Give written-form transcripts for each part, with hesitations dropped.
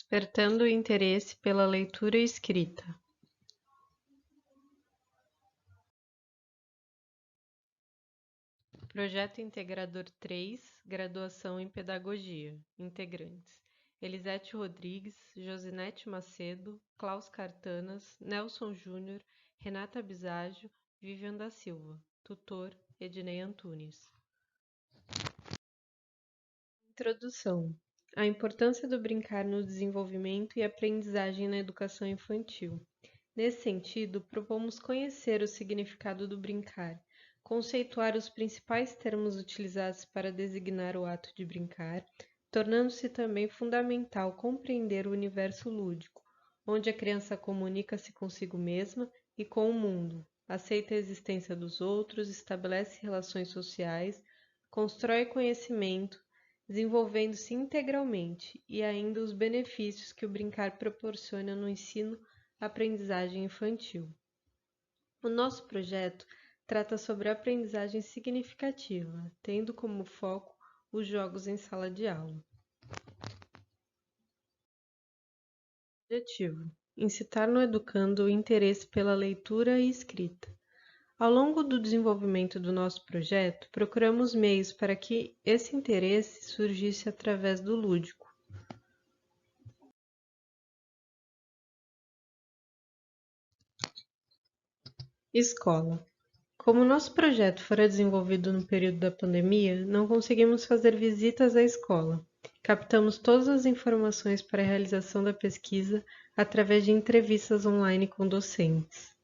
Despertando o interesse pela leitura e escrita. Projeto Integrador 3, Graduação em Pedagogia. Integrantes: Elisete Rodrigues, Josinete Macedo, Klaus Cartanas, Nelson Júnior, Renata Biságio, Vivian da Silva. Tutor: Ednei Antunes. Introdução: a importância do brincar no desenvolvimento e aprendizagem na educação infantil. Nesse sentido, propomos conhecer o significado do brincar, conceituar os principais termos utilizados para designar o ato de brincar, tornando-se também fundamental compreender o universo lúdico, onde a criança comunica-se consigo mesma e com o mundo, aceita a existência dos outros, estabelece relações sociais, constrói conhecimento, desenvolvendo-se integralmente, e ainda os benefícios que o brincar proporciona no ensino-aprendizagem infantil. O nosso projeto trata sobre a aprendizagem significativa, tendo como foco os jogos em sala de aula. Objetivo: incitar no educando o interesse pela leitura e escrita. Ao longo do desenvolvimento do nosso projeto, procuramos meios para que esse interesse surgisse através do lúdico. Escola. Como nosso projeto fora desenvolvido no período da pandemia, não conseguimos fazer visitas à escola. Captamos todas as informações para a realização da pesquisa através de entrevistas online com docentes.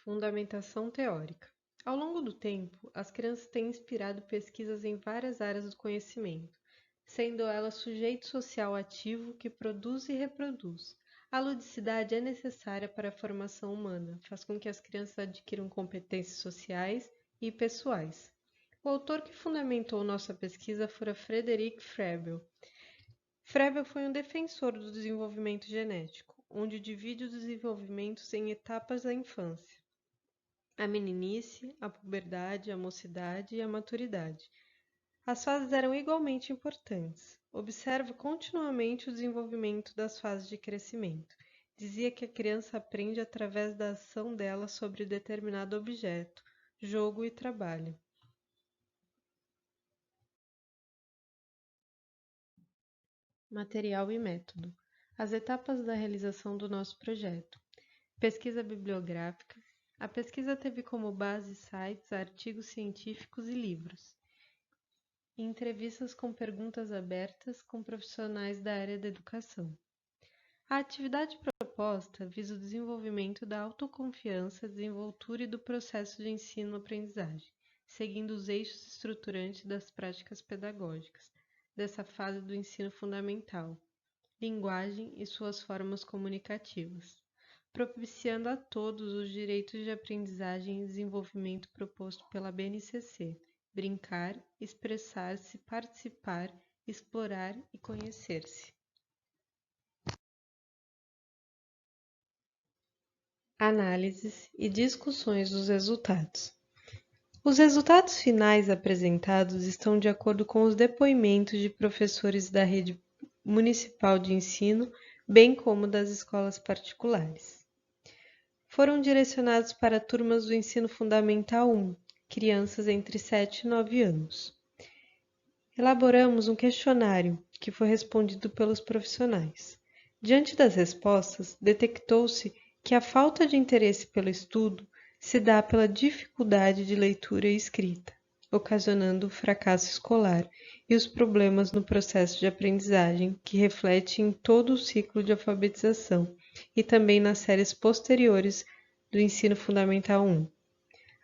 Fundamentação teórica. Ao longo do tempo, as crianças têm inspirado pesquisas em várias áreas do conhecimento, sendo elas sujeito social ativo que produz e reproduz. A ludicidade é necessária para a formação humana, faz com que as crianças adquiram competências sociais e pessoais. O autor que fundamentou nossa pesquisa foi Frederick Froebel. Froebel foi um defensor do desenvolvimento genético, onde divide os desenvolvimentos em etapas da infância: a meninice, a puberdade, a mocidade e a maturidade. As fases eram igualmente importantes. Observa continuamente o desenvolvimento das fases de crescimento. Dizia que a criança aprende através da ação dela sobre determinado objeto, jogo e trabalho. Material e método. As etapas da realização do nosso projeto. Pesquisa bibliográfica. A pesquisa teve como base sites, artigos científicos e livros. Entrevistas com perguntas abertas com profissionais da área da educação. A atividade proposta visa o desenvolvimento da autoconfiança, desenvoltura e do processo de ensino-aprendizagem, seguindo os eixos estruturantes das práticas pedagógicas dessa fase do ensino fundamental, linguagem e suas formas comunicativas, propiciando a todos os direitos de aprendizagem e desenvolvimento proposto pela BNCC: brincar, expressar-se, participar, explorar e conhecer-se. Análises e discussões dos resultados. Os resultados finais apresentados estão de acordo com os depoimentos de professores da rede municipal de ensino, bem como das escolas particulares. Foram direcionados para turmas do ensino fundamental 1, crianças entre 7 e 9 anos. Elaboramos um questionário que foi respondido pelos profissionais. Diante das respostas, detectou-se que a falta de interesse pelo estudo se dá pela dificuldade de leitura e escrita, ocasionando o fracasso escolar e os problemas no processo de aprendizagem, que reflete em todo o ciclo de alfabetização e também nas séries posteriores do ensino fundamental 1.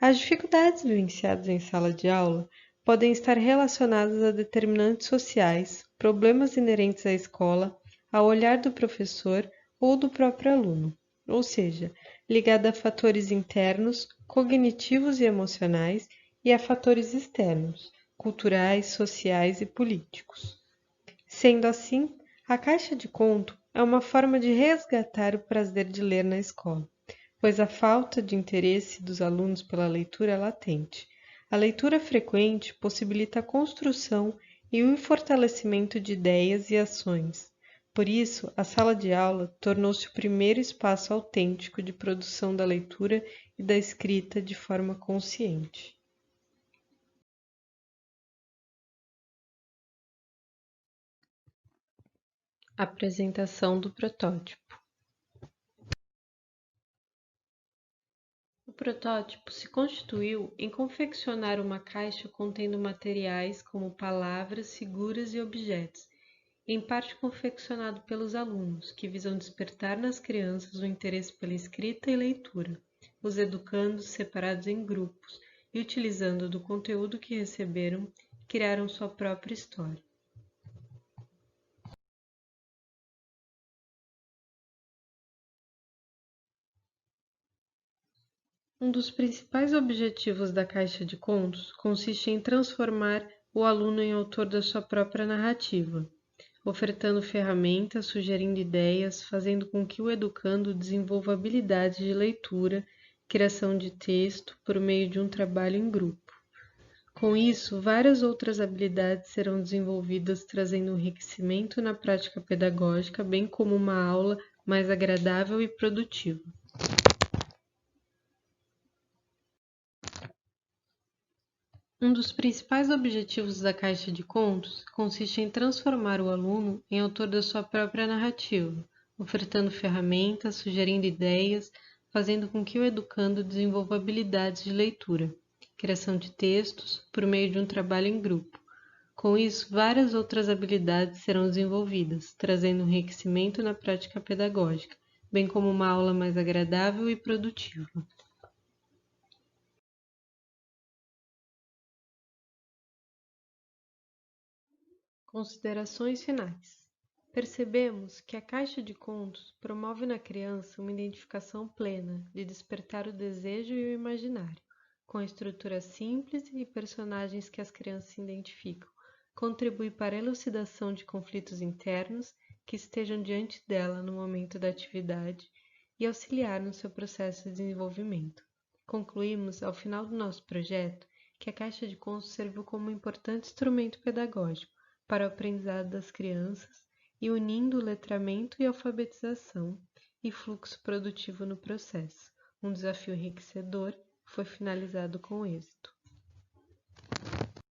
As dificuldades vivenciadas em sala de aula podem estar relacionadas a determinantes sociais, problemas inerentes à escola, ao olhar do professor ou do próprio aluno, ou seja, ligada a fatores internos, cognitivos e emocionais, e a fatores externos, culturais, sociais e políticos. Sendo assim, a caixa de conto é uma forma de resgatar o prazer de ler na escola, pois a falta de interesse dos alunos pela leitura é latente. A leitura frequente possibilita a construção e o fortalecimento de ideias e ações. Por isso, a sala de aula tornou-se o primeiro espaço autêntico de produção da leitura e da escrita de forma consciente. Apresentação do protótipo. O protótipo se constituiu em confeccionar uma caixa contendo materiais como palavras, figuras e objetos, em parte confeccionado pelos alunos, que visam despertar nas crianças o interesse pela escrita e leitura, os educandos separados em grupos e, utilizando do conteúdo que receberam, criaram sua própria história. Um dos principais objetivos da caixa de contos consiste em transformar o aluno em autor da sua própria narrativa, ofertando ferramentas, sugerindo ideias, fazendo com que o educando desenvolva habilidades de leitura, criação de texto por meio de um trabalho em grupo. Com isso, várias outras habilidades serão desenvolvidas, trazendo enriquecimento na prática pedagógica, bem como uma aula mais agradável e produtiva. Um dos principais objetivos da caixa de contos consiste em transformar o aluno em autor da sua própria narrativa, ofertando ferramentas, sugerindo ideias, fazendo com que o educando desenvolva habilidades de leitura, criação de textos, por meio de um trabalho em grupo. Com isso, várias outras habilidades serão desenvolvidas, trazendo enriquecimento na prática pedagógica, bem como uma aula mais agradável e produtiva. Considerações finais. Percebemos que a caixa de contos promove na criança uma identificação plena de despertar o desejo e o imaginário, com estrutura simples e personagens que as crianças se identificam. Contribui para a elucidação de conflitos internos que estejam diante dela no momento da atividade e auxiliar no seu processo de desenvolvimento. Concluímos, ao final do nosso projeto, que a caixa de contos serviu como um importante instrumento pedagógico para o aprendizado das crianças e unindo o letramento e alfabetização e fluxo produtivo no processo. Um desafio enriquecedor foi finalizado com êxito.